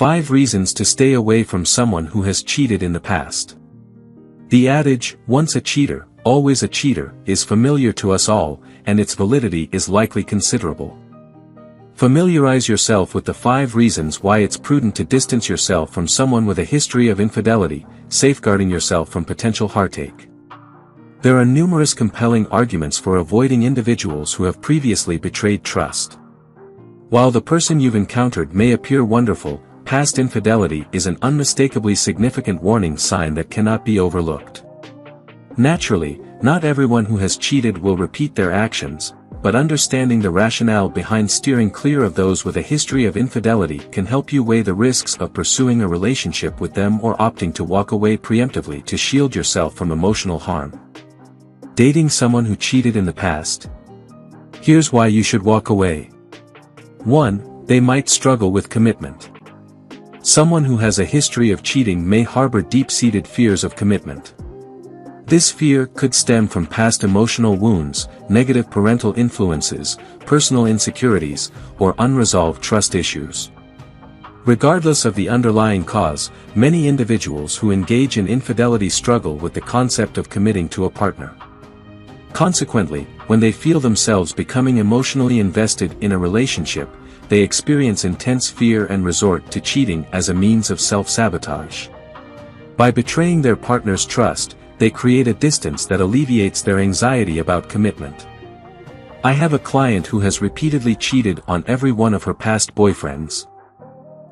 5 reasons to stay away from someone who has cheated in the past. The adage, once a cheater, always a cheater, is familiar to us all, and its validity is likely considerable. Familiarize yourself with the 5 reasons why it's prudent to distance yourself from someone with a history of infidelity, safeguarding yourself from potential heartache. There are numerous compelling arguments for avoiding individuals who have previously betrayed trust. While the person you've encountered may appear wonderful, past infidelity is an unmistakably significant warning sign that cannot be overlooked. Naturally, not everyone who has cheated will repeat their actions, but understanding the rationale behind steering clear of those with a history of infidelity can help you weigh the risks of pursuing a relationship with them or opting to walk away preemptively to shield yourself from emotional harm. Dating someone who cheated in the past? Here's why you should walk away. 1. They might struggle with commitment. Someone who has a history of cheating may harbor deep-seated fears of commitment. This fear could stem from past emotional wounds, negative parental influences, personal insecurities, or unresolved trust issues. Regardless of the underlying cause, many individuals who engage in infidelity struggle with the concept of committing to a partner. Consequently, when they feel themselves becoming emotionally invested in a relationship, they experience intense fear and resort to cheating as a means of self-sabotage. By betraying their partner's trust, they create a distance that alleviates their anxiety about commitment. I have a client who has repeatedly cheated on every one of her past boyfriends.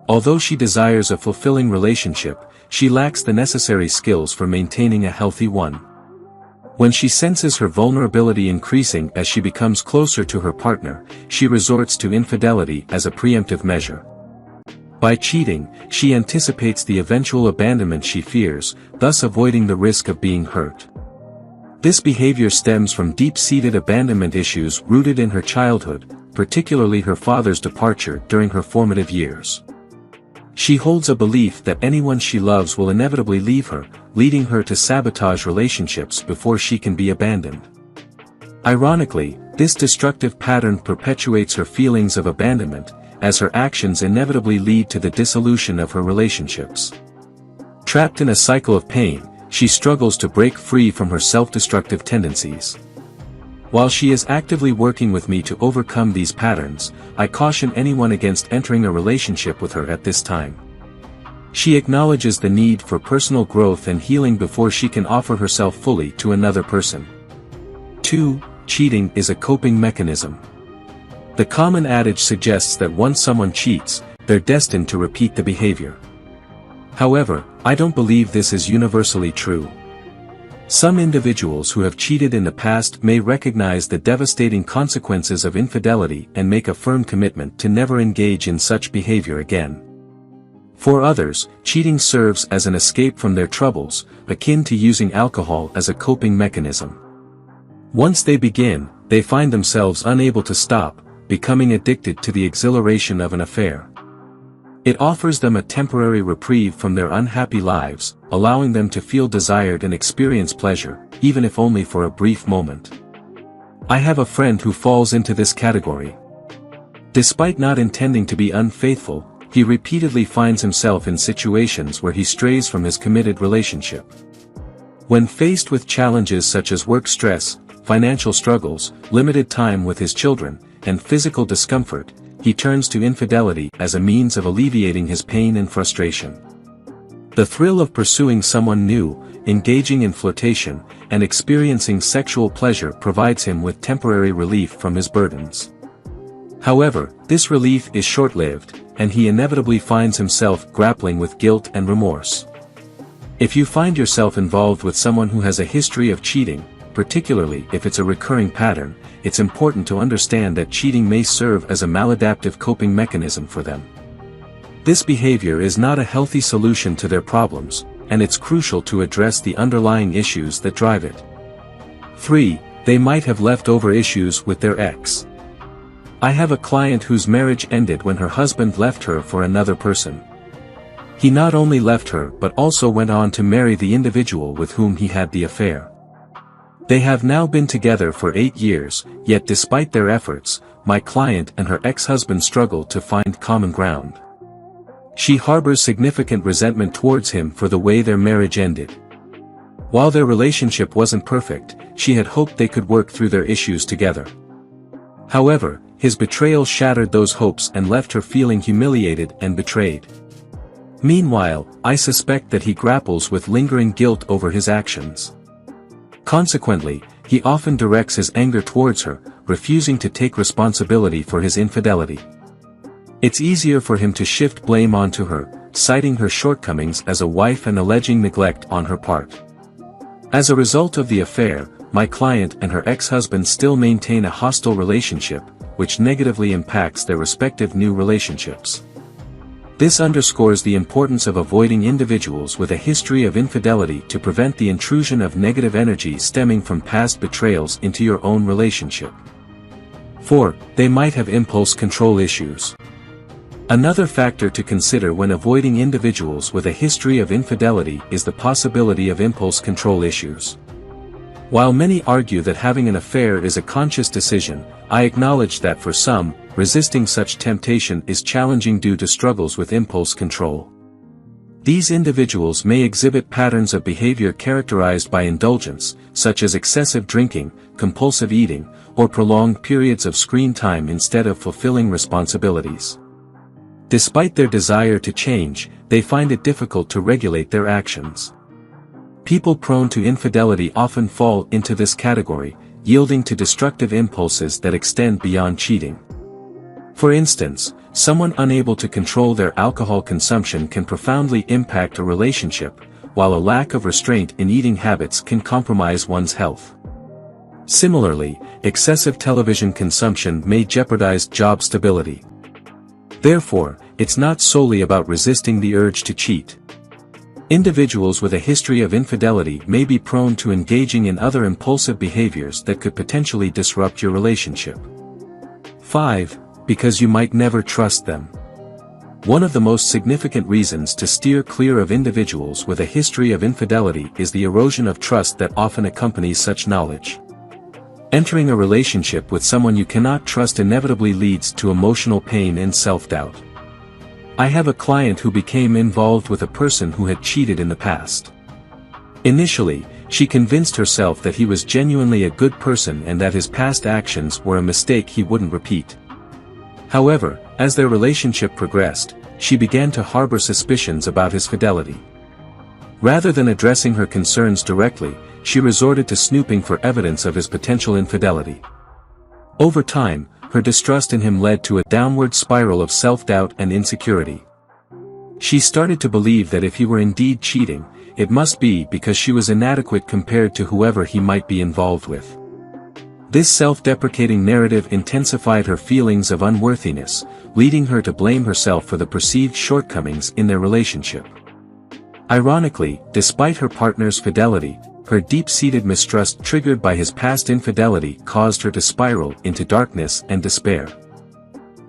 Although she desires a fulfilling relationship, she lacks the necessary skills for maintaining a healthy one. When she senses her vulnerability increasing as she becomes closer to her partner, she resorts to infidelity as a preemptive measure. By cheating, she anticipates the eventual abandonment she fears, thus avoiding the risk of being hurt. This behavior stems from deep-seated abandonment issues rooted in her childhood, particularly her father's departure during her formative years. She holds a belief that anyone she loves will inevitably leave her, leading her to sabotage relationships before she can be abandoned. Ironically, this destructive pattern perpetuates her feelings of abandonment, as her actions inevitably lead to the dissolution of her relationships. Trapped in a cycle of pain, she struggles to break free from her self-destructive tendencies. While she is actively working with me to overcome these patterns, I caution anyone against entering a relationship with her at this time. She acknowledges the need for personal growth and healing before she can offer herself fully to another person. 2. Cheating is a coping mechanism. The common adage suggests that once someone cheats, they're destined to repeat the behavior. However, I don't believe this is universally true. Some individuals who have cheated in the past may recognize the devastating consequences of infidelity and make a firm commitment to never engage in such behavior again. For others, cheating serves as an escape from their troubles, akin to using alcohol as a coping mechanism. Once they begin, they find themselves unable to stop, becoming addicted to the exhilaration of an affair. It offers them a temporary reprieve from their unhappy lives, allowing them to feel desired and experience pleasure, even if only for a brief moment. I have a friend who falls into this category. Despite not intending to be unfaithful, he repeatedly finds himself in situations where he strays from his committed relationship. When faced with challenges such as work stress, financial struggles, limited time with his children, and physical discomfort, he turns to infidelity as a means of alleviating his pain and frustration. The thrill of pursuing someone new, engaging in flirtation, and experiencing sexual pleasure provides him with temporary relief from his burdens. However, this relief is short-lived, and he inevitably finds himself grappling with guilt and remorse. If you find yourself involved with someone who has a history of cheating, particularly if it's a recurring pattern, it's important to understand that cheating may serve as a maladaptive coping mechanism for them. This behavior is not a healthy solution to their problems, and it's crucial to address the underlying issues that drive it. 3. They might have leftover issues with their ex. I have a client whose marriage ended when her husband left her for another person. He not only left her but also went on to marry the individual with whom he had the affair. They have now been together for 8 years, yet despite their efforts, my client and her ex-husband struggle to find common ground. She harbors significant resentment towards him for the way their marriage ended. While their relationship wasn't perfect, she had hoped they could work through their issues together. However, his betrayal shattered those hopes and left her feeling humiliated and betrayed. Meanwhile, I suspect that he grapples with lingering guilt over his actions. Consequently, he often directs his anger towards her, refusing to take responsibility for his infidelity. It's easier for him to shift blame onto her, citing her shortcomings as a wife and alleging neglect on her part. As a result of the affair, my client and her ex-husband still maintain a hostile relationship, which negatively impacts their respective new relationships. This underscores the importance of avoiding individuals with a history of infidelity to prevent the intrusion of negative energy stemming from past betrayals into your own relationship. 4. They might have impulse control issues. Another factor to consider when avoiding individuals with a history of infidelity is the possibility of impulse control issues. While many argue that having an affair is a conscious decision, I acknowledge that for some, resisting such temptation is challenging due to struggles with impulse control. These individuals may exhibit patterns of behavior characterized by indulgence, such as excessive drinking, compulsive eating, or prolonged periods of screen time instead of fulfilling responsibilities. Despite their desire to change, they find it difficult to regulate their actions. People prone to infidelity often fall into this category, yielding to destructive impulses that extend beyond cheating. For instance, someone unable to control their alcohol consumption can profoundly impact a relationship, while a lack of restraint in eating habits can compromise one's health. Similarly, excessive television consumption may jeopardize job stability. Therefore, it's not solely about resisting the urge to cheat. Individuals with a history of infidelity may be prone to engaging in other impulsive behaviors that could potentially disrupt your relationship. 5. Because you might never trust them. One of the most significant reasons to steer clear of individuals with a history of infidelity is the erosion of trust that often accompanies such knowledge. Entering a relationship with someone you cannot trust inevitably leads to emotional pain and self-doubt. I have a client who became involved with a person who had cheated in the past. Initially, she convinced herself that he was genuinely a good person and that his past actions were a mistake he wouldn't repeat. However, as their relationship progressed, she began to harbor suspicions about his fidelity. Rather than addressing her concerns directly, she resorted to snooping for evidence of his potential infidelity. Over time, her distrust in him led to a downward spiral of self-doubt and insecurity. She started to believe that if he were indeed cheating, it must be because she was inadequate compared to whoever he might be involved with. This self-deprecating narrative intensified her feelings of unworthiness, leading her to blame herself for the perceived shortcomings in their relationship. Ironically, despite her partner's fidelity, her deep-seated mistrust triggered by his past infidelity caused her to spiral into darkness and despair.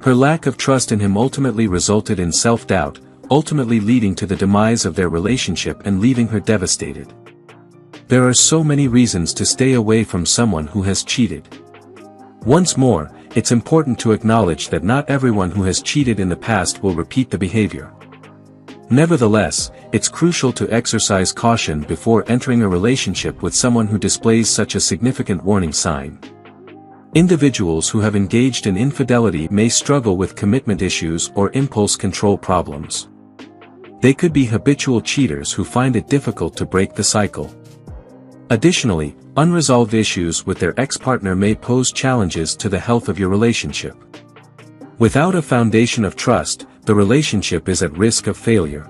Her lack of trust in him ultimately resulted in self-doubt, ultimately leading to the demise of their relationship and leaving her devastated. There are so many reasons to stay away from someone who has cheated. Once more, it's important to acknowledge that not everyone who has cheated in the past will repeat the behavior. Nevertheless, it's crucial to exercise caution before entering a relationship with someone who displays such a significant warning sign. Individuals who have engaged in infidelity may struggle with commitment issues or impulse control problems. They could be habitual cheaters who find it difficult to break the cycle. Additionally, unresolved issues with their ex-partner may pose challenges to the health of your relationship. Without a foundation of trust, the relationship is at risk of failure.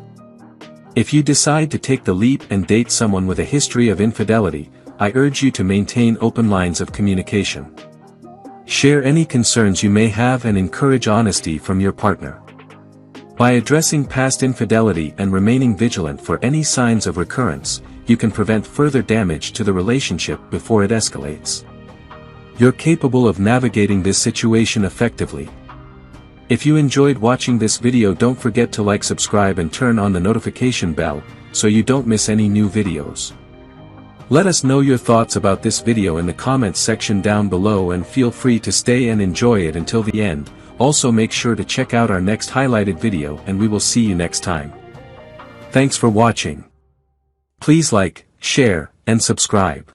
If you decide to take the leap and date someone with a history of infidelity, I urge you to maintain open lines of communication. Share any concerns you may have and encourage honesty from your partner. By addressing past infidelity and remaining vigilant for any signs of recurrence, you can prevent further damage to the relationship before it escalates. You're capable of navigating this situation effectively. If you enjoyed watching this video, don't forget to like, subscribe and turn on the notification bell, so you don't miss any new videos. Let us know your thoughts about this video in the comments section down below and feel free to stay and enjoy it until the end, Also make sure to check out our next highlighted video and we will see you next time. Thanks for watching. Please like, share, and subscribe.